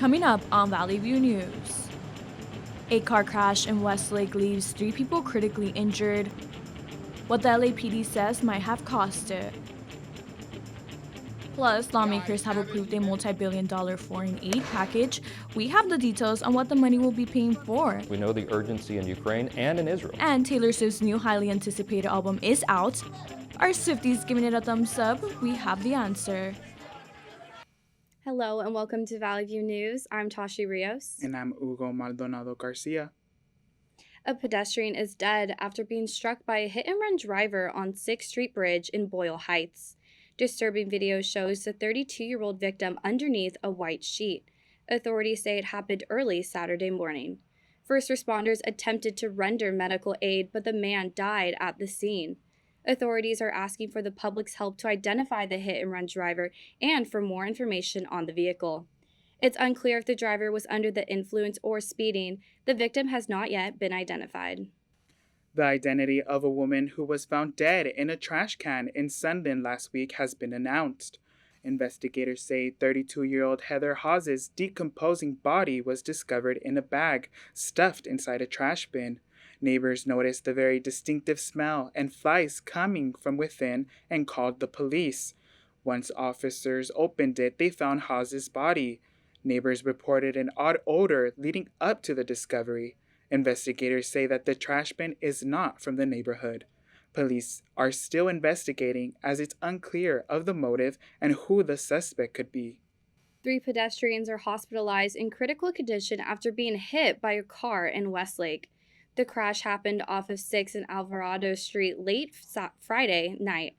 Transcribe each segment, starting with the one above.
Coming up on Valley View News. A car crash in Westlake leaves 3 people critically injured. What the LAPD says might have cost it. Plus, lawmakers have approved a multi-billion-dollar foreign aid package. We have the details on what the money will be paying for. We know the urgency in Ukraine and in Israel. And Taylor Swift's new highly anticipated album is out. Are Swifties giving it a thumbs up? We have the answer. Hello and welcome to Valley View News. I'm Tashi Rios. And I'm Hugo Maldonado Garcia. A pedestrian is dead after being struck by a hit-and-run driver on 6th Street Bridge in Boyle Heights. Disturbing video shows the 32-year-old victim underneath a white sheet. Authorities say it happened early Saturday morning. First responders attempted to render medical aid, but the man died at the scene. Authorities are asking for the public's help to identify the hit-and-run driver and for more information on the vehicle. It's unclear if the driver was under the influence or speeding. The victim has not yet been identified. The identity of a woman who was found dead in a trash can in Sunland last week has been announced. Investigators say 32-year-old Heather Hawes' decomposing body was discovered in a bag stuffed inside a trash bin. Neighbors noticed the very distinctive smell and flies coming from within and called the police. Once officers opened it, they found Hawes' body. Neighbors reported an odd odor leading up to the discovery. Investigators say that the trash bin is not from the neighborhood. Police are still investigating as it's unclear of the motive and who the suspect could be. 3 pedestrians are hospitalized in critical condition after being hit by a car in Westlake. The crash happened off of 6th and Alvarado Street late Friday night.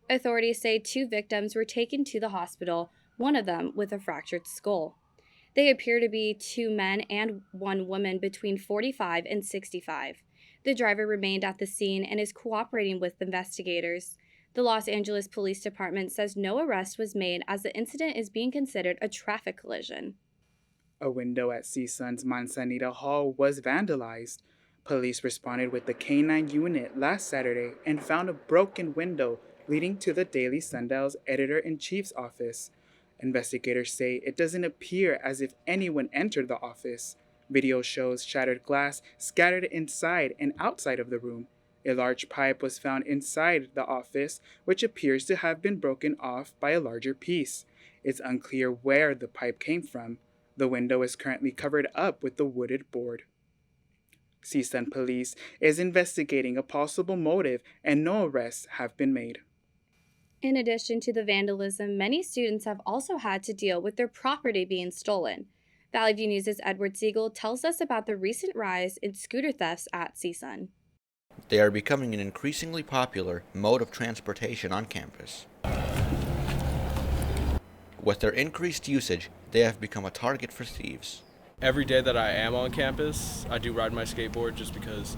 Authorities say 2 victims were taken to the hospital, one of them with a fractured skull. They appear to be 2 men and 1 woman between 45 and 65. The driver remained at the scene and is cooperating with investigators. The Los Angeles Police Department says no arrest was made as the incident is being considered a traffic collision. A window at CSUN's Manzanita Hall was vandalized. Police responded with the K-9 unit last Saturday and found a broken window leading to the Daily Sundial's editor-in-chief's office. Investigators say it doesn't appear as if anyone entered the office. Video shows shattered glass scattered inside and outside of the room. A large pipe was found inside the office, which appears to have been broken off by a larger piece. It's unclear where the pipe came from. The window is currently covered up with the wooded board. CSUN police is investigating a possible motive and no arrests have been made. In addition to the vandalism, many students have also had to deal with their property being stolen. Valley View News' Edward Siegel tells us about the recent rise in scooter thefts at CSUN. They are becoming an increasingly popular mode of transportation on campus. With their increased usage, they have become a target for thieves. Every day that I am on campus, I do ride my skateboard just because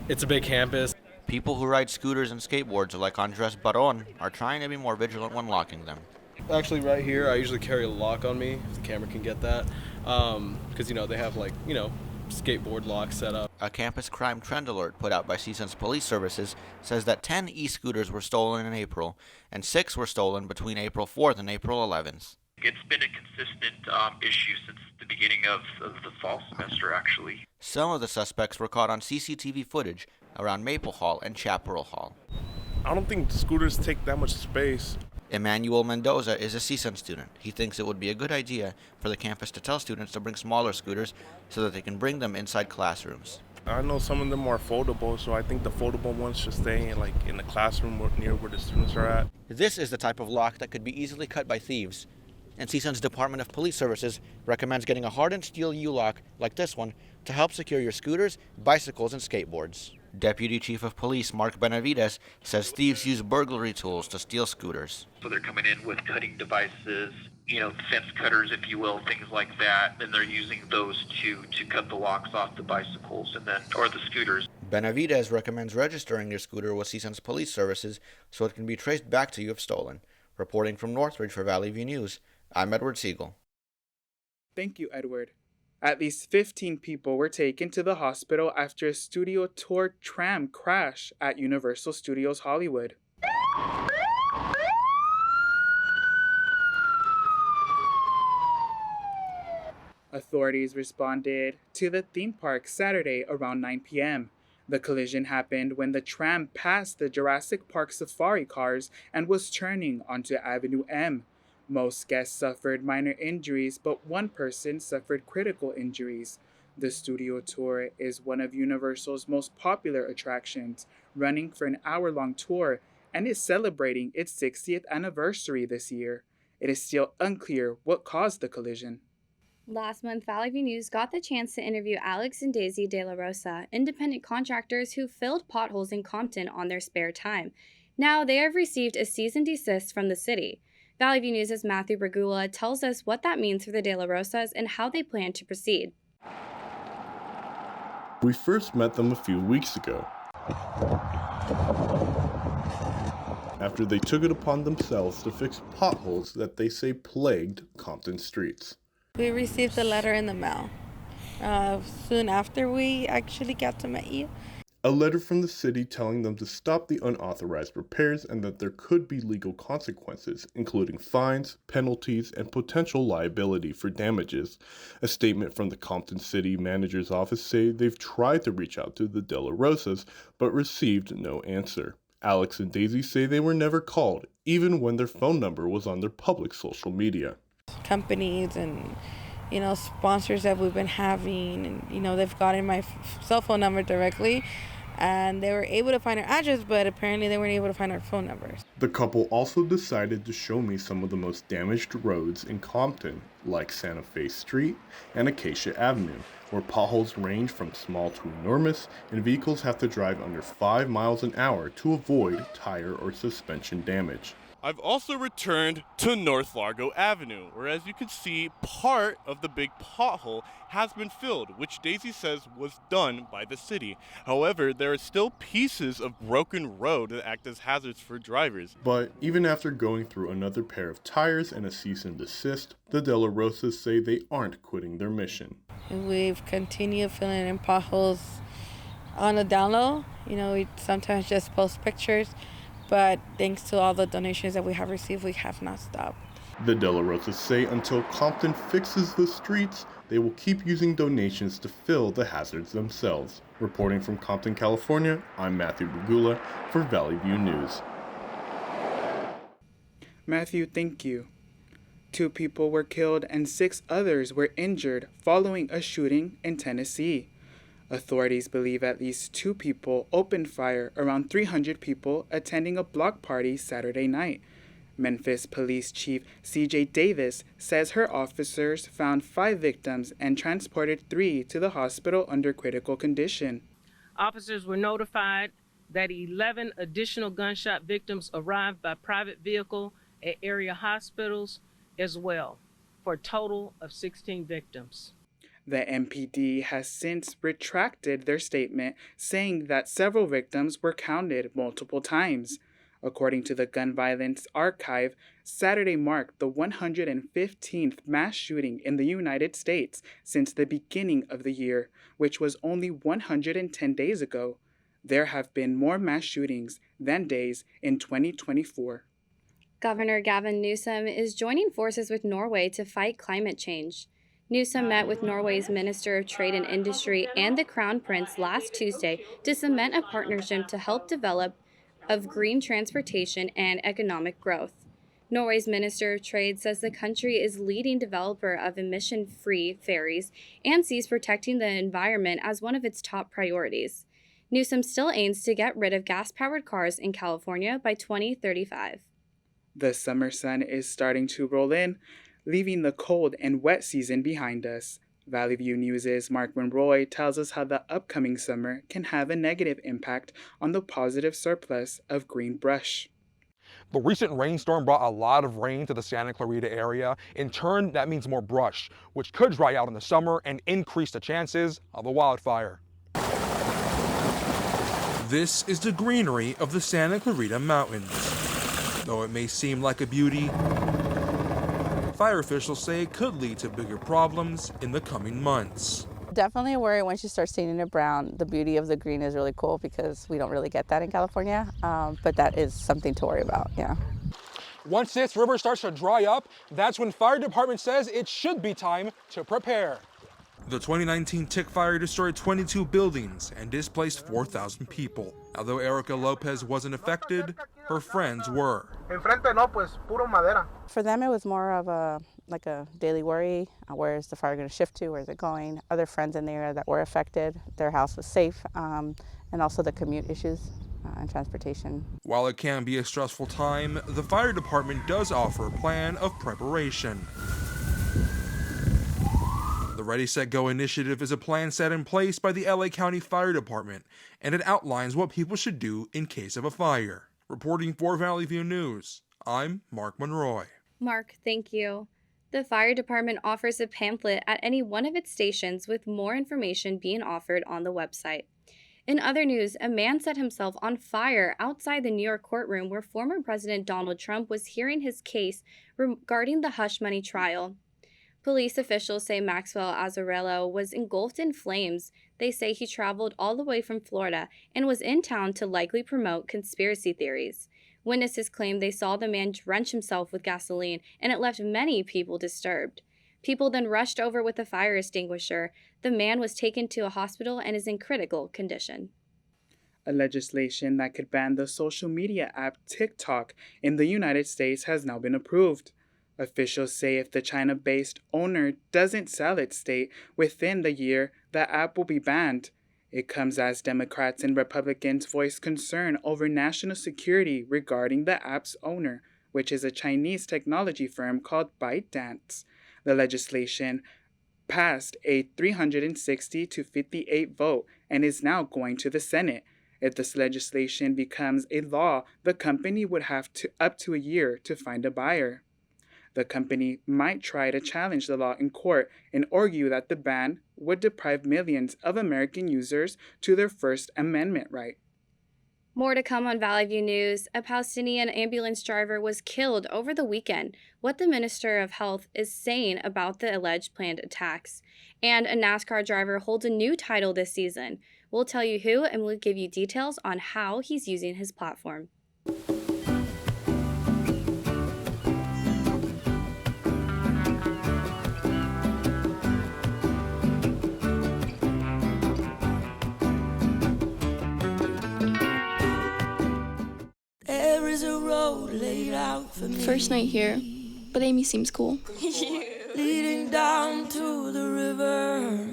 it's a big campus. People who ride scooters and skateboards like Andres Baron are trying to be more vigilant when locking them. Actually, right here, I usually carry a lock on me, if the camera can get that, because, they have, skateboard locks set up. A campus crime trend alert put out by CSUN's police services says that 10 e-scooters were stolen in April, and 6 were stolen between April 4th and April 11th. It's been a consistent issue since the beginning of the fall semester, actually. Some of the suspects were caught on CCTV footage around Maple Hall and Chaparral Hall. I don't think scooters take that much space. Emmanuel Mendoza is a CSUN student. He thinks it would be a good idea for the campus to tell students to bring smaller scooters so that they can bring them inside classrooms. I know some of them are foldable, so I think the foldable ones should stay in the classroom near where the students are at. This is the type of lock that could be easily cut by thieves. And CSUN's Department of Police Services recommends getting a hardened steel U-lock like this one to help secure your scooters, bicycles, and skateboards. Deputy Chief of Police Mark Benavides says thieves use burglary tools to steal scooters. So they're coming in with cutting devices, fence cutters, if you will, things like that. Then they're using those to cut the locks off the bicycles or the scooters. Benavides recommends registering your scooter with CSUN's police services so it can be traced back to you if stolen. Reporting from Northridge for Valley View News, I'm Edward Siegel. Thank you, Edward. At least 15 people were taken to the hospital after a studio tour tram crash at Universal Studios Hollywood. Authorities responded to the theme park Saturday around 9 p.m. The collision happened when the tram passed the Jurassic Park safari cars and was turning onto Avenue M. Most guests suffered minor injuries, but one person suffered critical injuries. The studio tour is one of Universal's most popular attractions, running for an hour-long tour, and is celebrating its 60th anniversary this year. It is still unclear what caused the collision. Last month, Valley View News got the chance to interview Alex and Daisy De La Rosa, independent contractors who filled potholes in Compton on their spare time. Now they have received a cease and desist from the city. Valley View News' Matthew Bragula tells us what that means for the De La Rosas and how they plan to proceed. We first met them a few weeks ago, after they took it upon themselves to fix potholes that they say plagued Compton streets. We received a letter in the mail soon after we actually got to meet you. A letter from the city telling them to stop the unauthorized repairs and that there could be legal consequences, including fines, penalties, and potential liability for damages. A statement from the Compton City Manager's office say they've tried to reach out to the De La Rosas, but received no answer. Alex and Daisy say they were never called, even when their phone number was on their public social media. Companies and sponsors that we've been having, and they've gotten my cell phone number directly, and they were able to find our address, but apparently they weren't able to find our phone numbers. The couple also decided to show me some of the most damaged roads in Compton, like Santa Fe Street and Acacia Avenue, where potholes range from small to enormous, and vehicles have to drive under 5 miles an hour to avoid tire or suspension damage. I've also returned to North Largo Avenue, where, as you can see, part of the big pothole has been filled, which Daisy says was done by the city. However, there are still pieces of broken road that act as hazards for drivers. But even after going through another pair of tires and a cease and desist, the De La Rosas say they aren't quitting their mission. We've continued filling in potholes on the down low. We sometimes just post pictures, but thanks to all the donations that we have received, we have not stopped. The De La Rosas say until Compton fixes the streets, they will keep using donations to fill the hazards themselves. Reporting from Compton, California, I'm Matthew Bragula for Valley View News. Matthew, thank you. 2 people were killed and 6 others were injured following a shooting in Tennessee. Authorities believe at least 2 people opened fire around 300 people attending a block party Saturday night. Memphis Police Chief C.J. Davis says her officers found 5 victims and transported 3 to the hospital under critical condition. Officers were notified that 11 additional gunshot victims arrived by private vehicle at area hospitals as well, for a total of 16 victims. The MPD has since retracted their statement, saying that several victims were counted multiple times. According to the Gun Violence Archive, Saturday marked the 115th mass shooting in the United States since the beginning of the year, which was only 110 days ago. There have been more mass shootings than days in 2024. Governor Gavin Newsom is joining forces with Norway to fight climate change. Newsom met with Norway's Minister of Trade and Industry and the Crown Prince last Tuesday to cement a partnership to help develop of green transportation and economic growth. Norway's Minister of Trade says the country is leading developer of emission-free ferries and sees protecting the environment as one of its top priorities. Newsom still aims to get rid of gas-powered cars in California by 2035. The summer sun is starting to roll in, leaving the cold and wet season behind us. Valley View News' Mark Monroy tells us how the upcoming summer can have a negative impact on the positive surplus of green brush. The recent rainstorm brought a lot of rain to the Santa Clarita area. In turn, that means more brush, which could dry out in the summer and increase the chances of a wildfire. This is the greenery of the Santa Clarita Mountains. Though it may seem like a beauty, fire officials say it could lead to bigger problems in the coming months. Definitely worry once you start seeing it brown. The beauty of the green is really cool because we don't really get that in California, but that is something to worry about, yeah. Once this river starts to dry up, that's when fire department says it should be time to prepare. The 2019 tick fire destroyed 22 buildings and displaced 4,000 people. Although Erica Lopez wasn't affected, her friends were. For them, it was more of a daily worry. Where is the fire going to shift to? Where is it going? Other friends in the area that were affected, their house was safe, and also the commute issues and transportation. While it can be a stressful time, the fire department does offer a plan of preparation. The Ready, Set, Go initiative is a plan set in place by the LA County Fire Department, and it outlines what people should do in case of a fire. Reporting for Valley View News, I'm Mark Monroy. Mark, thank you. The fire department offers a pamphlet at any one of its stations with more information being offered on the website. In other news, a man set himself on fire outside the New York courtroom where former President Donald Trump was hearing his case regarding the hush money trial. Police officials say Maxwell Azzarello was engulfed in flames. They say he traveled all the way from Florida and was in town to likely promote conspiracy theories. Witnesses claim they saw the man drench himself with gasoline, and it left many people disturbed. People then rushed over with a fire extinguisher. The man was taken to a hospital and is in critical condition. A legislation that could ban the social media app TikTok in the United States has now been approved. Officials say if the China-based owner doesn't sell its state within the year, the app will be banned. It comes as Democrats and Republicans voice concern over national security regarding the app's owner, which is a Chinese technology firm called ByteDance. The legislation passed a 360 to 58 vote and is now going to the Senate. If this legislation becomes a law, the company would have up to a year to find a buyer. The company might try to challenge the law in court and argue that the ban would deprive millions of American users to their First Amendment right. More to come on Valley View News. A Palestinian ambulance driver was killed over the weekend. What the Minister of Health is saying about the alleged planned attacks. And a NASCAR driver holds a new title this season. We'll tell you who, and we'll give you details on how he's using his platform. There is a road laid out for me. First night here, but Amy seems cool. Leading down to the river.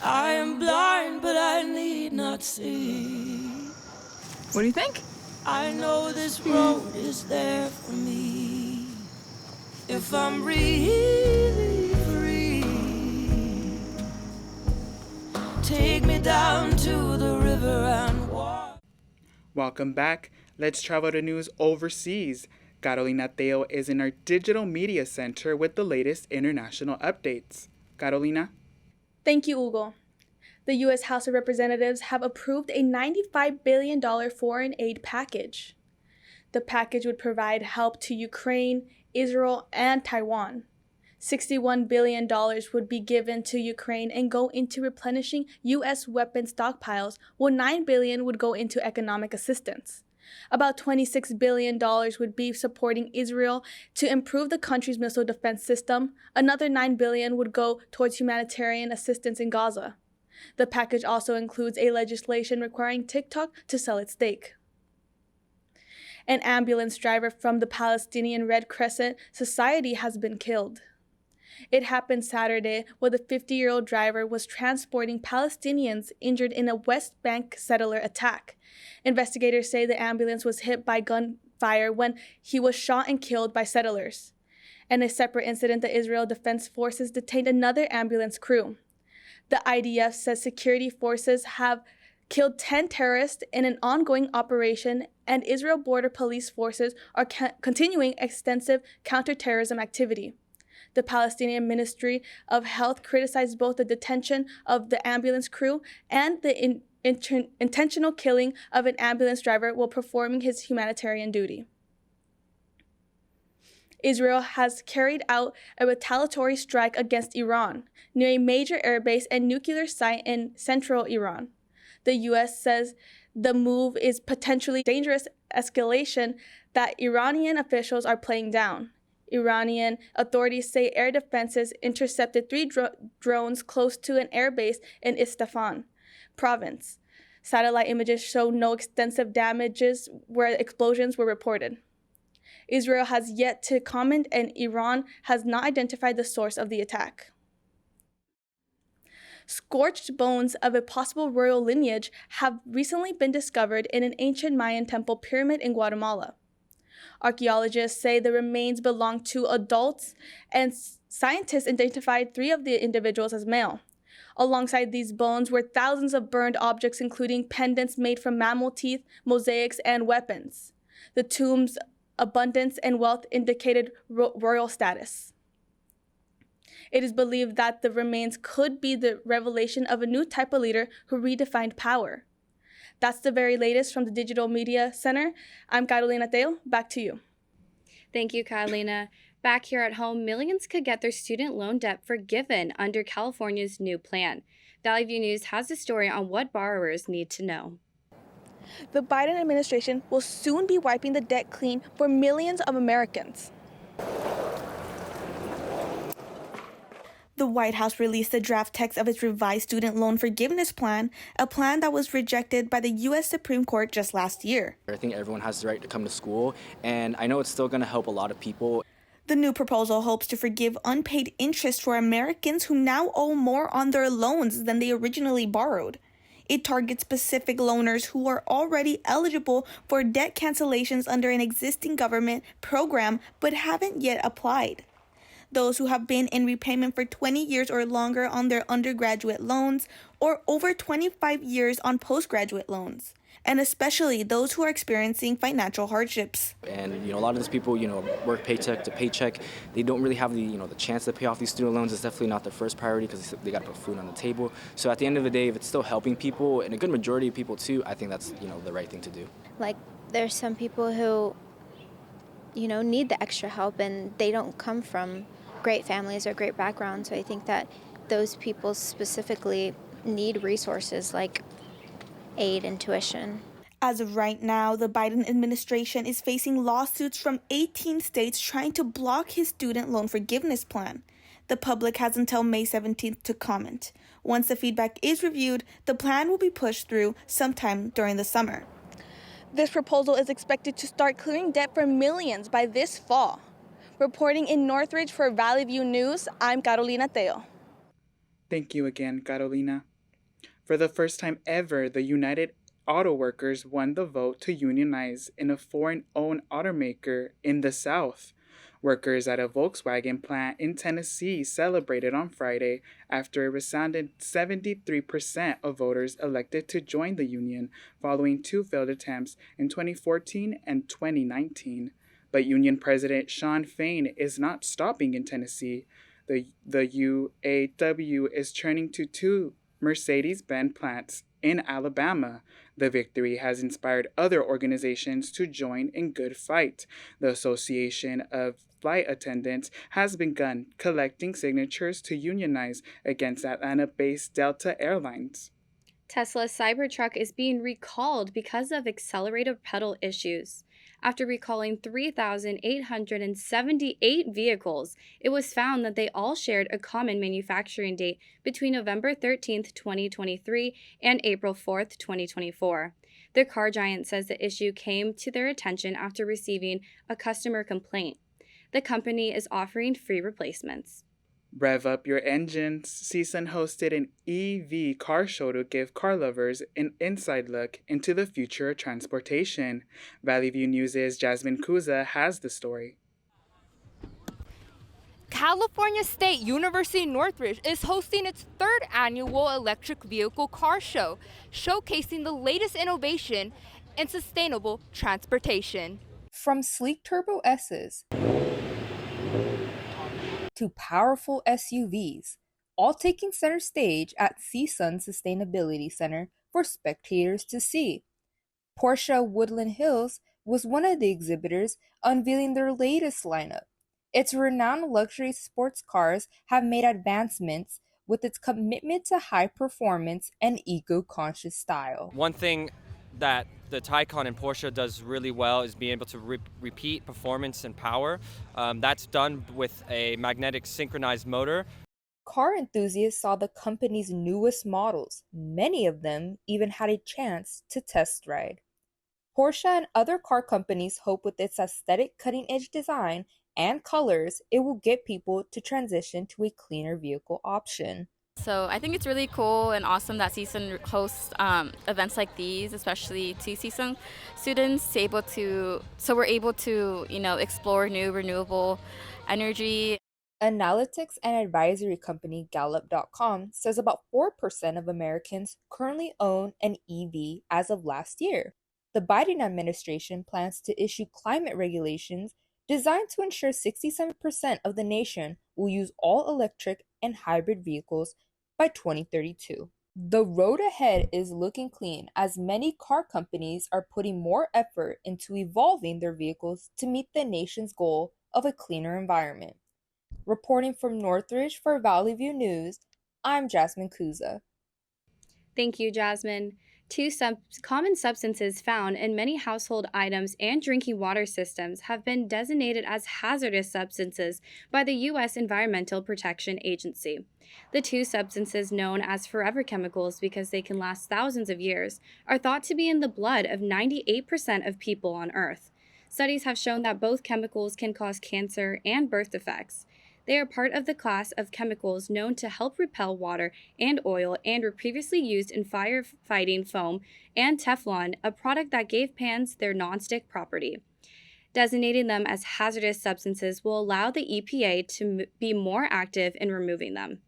I am blind, but I need not see. What do you think? I know this road is there for me. If I'm really free, take me down to the river and walk. Welcome back. Let's travel to news overseas. Carolina Tello is in our digital media center with the latest international updates. Carolina? Thank you, Hugo. The U.S. House of Representatives have approved a $95 billion foreign aid package. The package would provide help to Ukraine, Israel, and Taiwan. $61 billion would be given to Ukraine and go into replenishing U.S. weapon stockpiles, while $9 billion would go into economic assistance. About $26 billion would be supporting Israel to improve the country's missile defense system. Another $9 billion would go towards humanitarian assistance in Gaza. The package also includes a legislation requiring TikTok to sell its stake. An ambulance driver from the Palestinian Red Crescent Society has been killed. It happened Saturday when the 50-year-old driver was transporting Palestinians injured in a West Bank settler attack. Investigators say the ambulance was hit by gunfire when he was shot and killed by settlers. In a separate incident, the Israel Defense Forces detained another ambulance crew. The IDF says security forces have killed 10 terrorists in an ongoing operation, and Israel Border Police forces are continuing extensive counterterrorism activity. The Palestinian Ministry of Health criticized both the detention of the ambulance crew and the intentional killing of an ambulance driver while performing his humanitarian duty. Israel has carried out a retaliatory strike against Iran near a major airbase and nuclear site in central Iran. The U.S. says the move is potentially dangerous escalation that Iranian officials are playing down. Iranian authorities say air defenses intercepted 3 drones close to an airbase in Isfahan province. Satellite images show no extensive damages where explosions were reported. Israel has yet to comment, and Iran has not identified the source of the attack. Scorched bones of a possible royal lineage have recently been discovered in an ancient Mayan temple pyramid in Guatemala. Archaeologists say the remains belong to adults, and scientists identified 3 of the individuals as male. Alongside these bones were thousands of burned objects, including pendants made from mammal teeth, mosaics, and weapons. The tomb's abundance and wealth indicated royal status. It is believed that the remains could be the revelation of a new type of leader who redefined power. That's the very latest from the Digital Media Center. I'm Carolina Tello. Back to you. Thank you, Carolina. Back here at home, millions could get their student loan debt forgiven under California's new plan. Valley View News has a story on what borrowers need to know. The Biden administration will soon be wiping the debt clean for millions of Americans. The White House released the draft text of its revised student loan forgiveness plan, a plan that was rejected by the U.S. Supreme Court just last year. I think everyone has the right to come to school, and I know it's still going to help a lot of people. The new proposal hopes to forgive unpaid interest for Americans who now owe more on their loans than they originally borrowed. It targets specific loaners who are already eligible for debt cancellations under an existing government program but haven't yet applied. Those who have been in repayment for 20 years or longer on their undergraduate loans, or over 25 years on postgraduate loans, and especially those who are experiencing financial hardships. And a lot of these people, work paycheck to paycheck. They don't really have the chance to pay off these student loans. It's definitely not their first priority because they got to put food on the table. So at the end of the day, if it's still helping people, and a good majority of people too, I think that's the right thing to do. Like, there's some people who need the extra help, and they don't come from great families or great backgrounds. So I think that those people specifically need resources like aid and tuition. As of right now, the Biden administration is facing lawsuits from 18 states trying to block his student loan forgiveness plan. The public has until May 17th to comment. Once the feedback is reviewed, the plan will be pushed through sometime during the summer. This proposal is expected to start clearing debt for millions by this fall. Reporting in Northridge for Valley View News, I'm Carolina Tello. Thank you again, Carolina. For the first time ever, the United Auto Workers won the vote to unionize in a foreign-owned automaker in the South. Workers at a Volkswagen plant in Tennessee celebrated on Friday after a resounding 73% of voters elected to join the union following 2 failed attempts in 2014 and 2019. But Union President Shawn Fain is not stopping in Tennessee. The UAW is turning to 2 Mercedes-Benz plants in Alabama. The victory has inspired other organizations to join in good fight. The Association of Flight Attendants has begun collecting signatures to unionize against Atlanta-based Delta Airlines. Tesla's Cybertruck is being recalled because of accelerator pedal issues. After recalling 3,878 vehicles, it was found that they all shared a common manufacturing date between November 13, 2023 and April 4, 2024. The car giant says the issue came to their attention after receiving a customer complaint. The company is offering free replacements. Rev up your engines. CSUN hosted an EV car show to give car lovers an inside look into the future of transportation. Valley View News' Jasmine Kuza has the story. California State University Northridge is hosting its 3rd annual electric vehicle car show, showcasing the latest innovation in sustainable transportation. From sleek Turbo S's to powerful SUVs, all taking center stage at CSUN Sustainability Center for spectators to see. Porsche Woodland Hills was one of the exhibitors, unveiling their latest lineup. Its renowned luxury sports cars have made advancements with its commitment to high performance and eco-conscious style. One thing that the Taycan in Porsche does really well is being able to repeat performance and power. That's done with a magnetic synchronized motor. Car enthusiasts saw the company's newest models. Many of them even had a chance to test ride. Porsche and other car companies hope with its aesthetic cutting-edge design and colors, it will get people to transition to a cleaner vehicle option. So I think it's really cool and awesome that CSUN hosts events like these, especially to CSUN students, so we're able to, explore new renewable energy. Analytics and advisory company Gallup.com says about 4% of Americans currently own an EV as of last year. The Biden administration plans to issue climate regulations designed to ensure 67% of the nation will use all electric and hybrid vehicles by 2032. The road ahead is looking clean as many car companies are putting more effort into evolving their vehicles to meet the nation's goal of a cleaner environment. Reporting from Northridge for Valley View News, I'm Jasmine Kuza. Thank you, Jasmine. Two common substances found in many household items and drinking water systems have been designated as hazardous substances by the U.S. Environmental Protection Agency. The two substances, known as forever chemicals because they can last thousands of years, are thought to be in the blood of 98% of people on Earth. Studies have shown that both chemicals can cause cancer and birth defects. They are part of the class of chemicals known to help repel water and oil and were previously used in firefighting foam and Teflon, a product that gave pans their nonstick property. Designating them as hazardous substances will allow the EPA to be more active in removing them.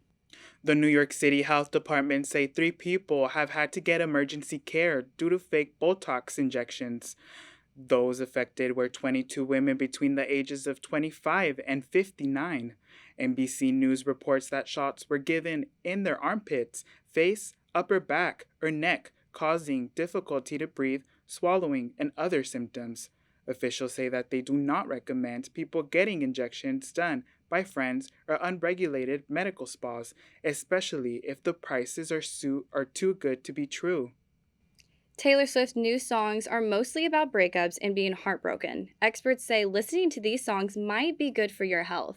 The New York City Health Department say 3 people have had to get emergency care due to fake Botox injections. Those affected were 22 women between the ages of 25 and 59. NBC News reports that shots were given in their armpits, face, upper back, or neck, causing difficulty to breathe, swallowing, and other symptoms. Officials say that they do not recommend people getting injections done by friends or unregulated medical spas, especially if the prices are too good to be true. Taylor Swift's new songs are mostly about breakups and being heartbroken. Experts say listening to these songs might be good for your health.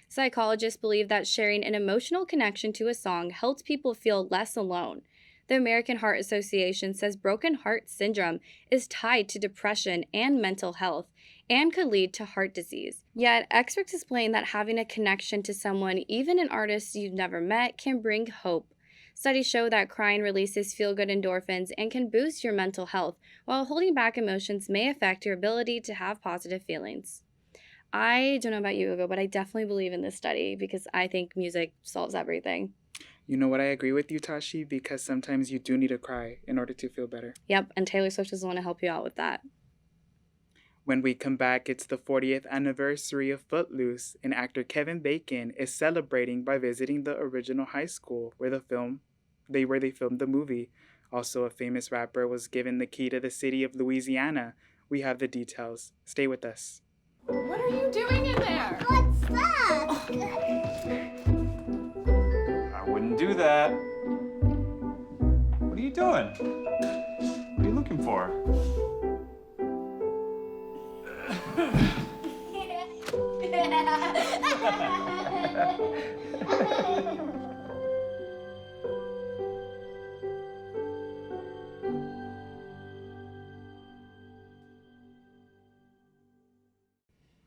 Psychologists believe that sharing an emotional connection to a song helps people feel less alone. The American Heart Association says broken heart syndrome is tied to depression and mental health and could lead to heart disease. Yet, experts explain that having a connection to someone, even an artist you've never met, can bring hope. Studies show that crying releases feel-good endorphins and can boost your mental health, while holding back emotions may affect your ability to have positive feelings. I don't know about you, Hugo, but I definitely believe in this study because I think music solves everything. You know what, I agree with you, Tashi, because sometimes you do need to cry in order to feel better. Yep, and Taylor Swift is the one to help you out with that. When we come back, it's the 40th anniversary of Footloose, and actor Kevin Bacon is celebrating by visiting the original high school where they filmed the movie. Also, a famous rapper was given the key to the city of Louisiana. We have the details. Stay with us. What are you doing in there? What's that? I wouldn't do that. What are you doing? What are you looking for?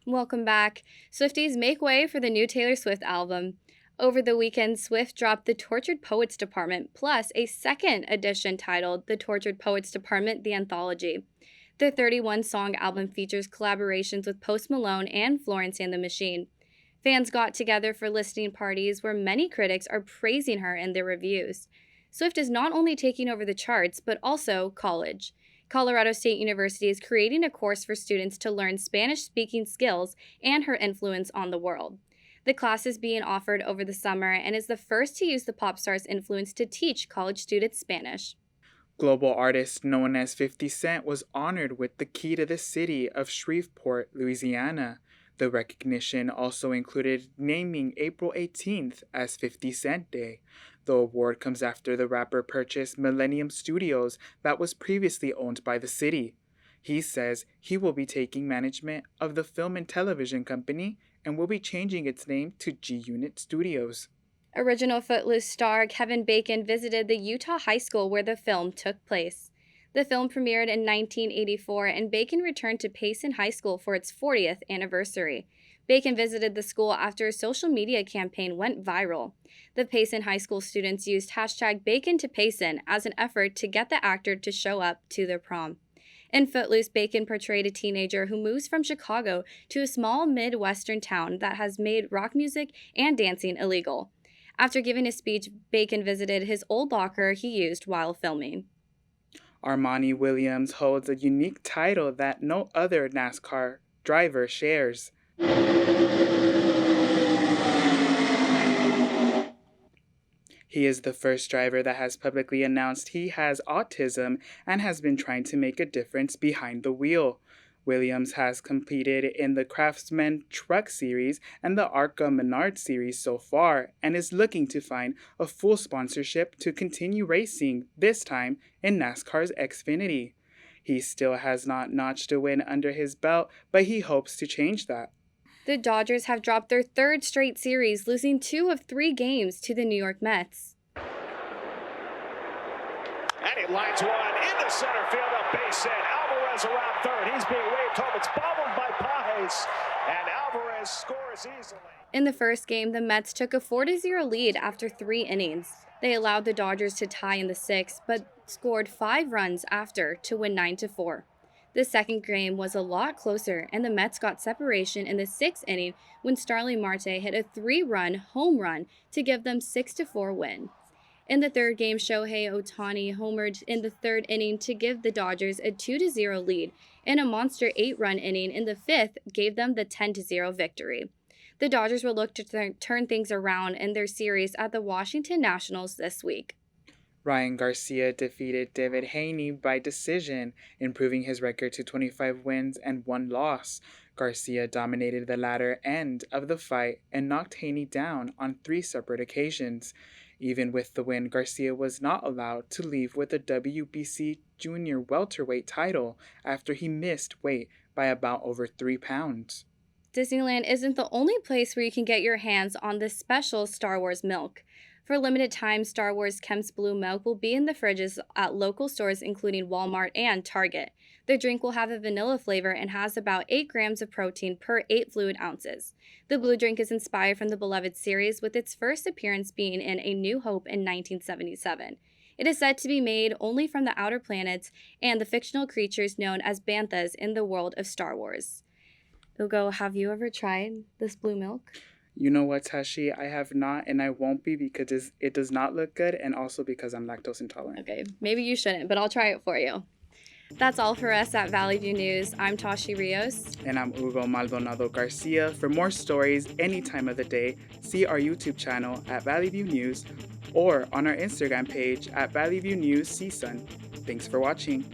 Welcome back. Swifties, make way for the new Taylor Swift album. Over the weekend, Swift dropped The Tortured Poets Department, plus a second edition titled The Tortured Poets Department, The Anthology. The 31-song album features collaborations with Post Malone and Florence and the Machine. Fans got together for listening parties where many critics are praising her in their reviews. Swift is not only taking over the charts, but also college. Colorado State University is creating a course for students to learn Spanish-speaking skills and her influence on the world. The class is being offered over the summer and is the first to use the pop star's influence to teach college students Spanish. Global artist known as 50 Cent was honored with the key to the city of Shreveport, Louisiana. The recognition also included naming April 18th as 50 Cent Day. The award comes after the rapper purchased Millennium Studios that was previously owned by the city. He says he will be taking management of the film and television company and will be changing its name to G-Unit Studios. Original Footloose star Kevin Bacon visited the Utah high school where the film took place. The film premiered in 1984, and Bacon returned to Payson High School for its 40th anniversary. Bacon visited the school after a social media campaign went viral. The Payson High School students used hashtag #BaconToPayson as an effort to get the actor to show up to their prom. In Footloose, Bacon portrayed a teenager who moves from Chicago to a small Midwestern town that has made rock music and dancing illegal. After giving a speech, Bacon visited his old locker he used while filming. Armani Williams holds a unique title that no other NASCAR driver shares. He is the first driver that has publicly announced he has autism and has been trying to make a difference behind the wheel. Williams has competed in the Craftsman Truck Series and the ARCA Menard Series so far and is looking to find a full sponsorship to continue racing, this time in NASCAR's Xfinity. He still has not notched a win under his belt, but he hopes to change that. The Dodgers have dropped their third straight series, losing 2 of 3 games to the New York Mets. And he lines one into center field, a base hit. Alvarez around third. He's being waved home. It's bobbled by Pajes, and Alvarez scores easily. In the first game, the Mets took a 4-0 lead after 3 innings. They allowed the Dodgers to tie in the 6th, but scored 5 runs after to win 9-4. The second game was a lot closer, and the Mets got separation in the 6th inning when Starling Marte hit a 3-run home run to give them 6-4 win. In the third game, Shohei Ohtani homered in the 3rd inning to give the Dodgers a 2-0 lead, and a monster 8-run inning in the 5th gave them the 10-0 victory. The Dodgers will look to turn things around in their series at the Washington Nationals this week. Ryan Garcia defeated David Haney by decision, improving his record to 25 wins and 1 loss. Garcia dominated the latter end of the fight and knocked Haney down on 3 separate occasions. Even with the win, Garcia was not allowed to leave with the WBC junior welterweight title after he missed weight by about over 3 pounds. Disneyland isn't the only place where you can get your hands on this special Star Wars milk. For a limited time, Star Wars Kemp's Blue Milk will be in the fridges at local stores including Walmart and Target. The drink will have a vanilla flavor and has about 8 grams of protein per 8 fluid ounces. The blue drink is inspired from the beloved series, with its first appearance being in A New Hope in 1977. It is said to be made only from the outer planets and the fictional creatures known as banthas in the world of Star Wars. Hugo, have you ever tried this blue milk? You know what, Tashi? I have not, and I won't be because it does not look good, and also because I'm lactose intolerant. Okay, maybe you shouldn't, but I'll try it for you. That's all for us at Valley View News. I'm Tashi Rios. And I'm Hugo Maldonado Garcia. For more stories any time of the day, see our YouTube channel at Valley View News or on our Instagram page at Valley View News CSUN. Thanks for watching.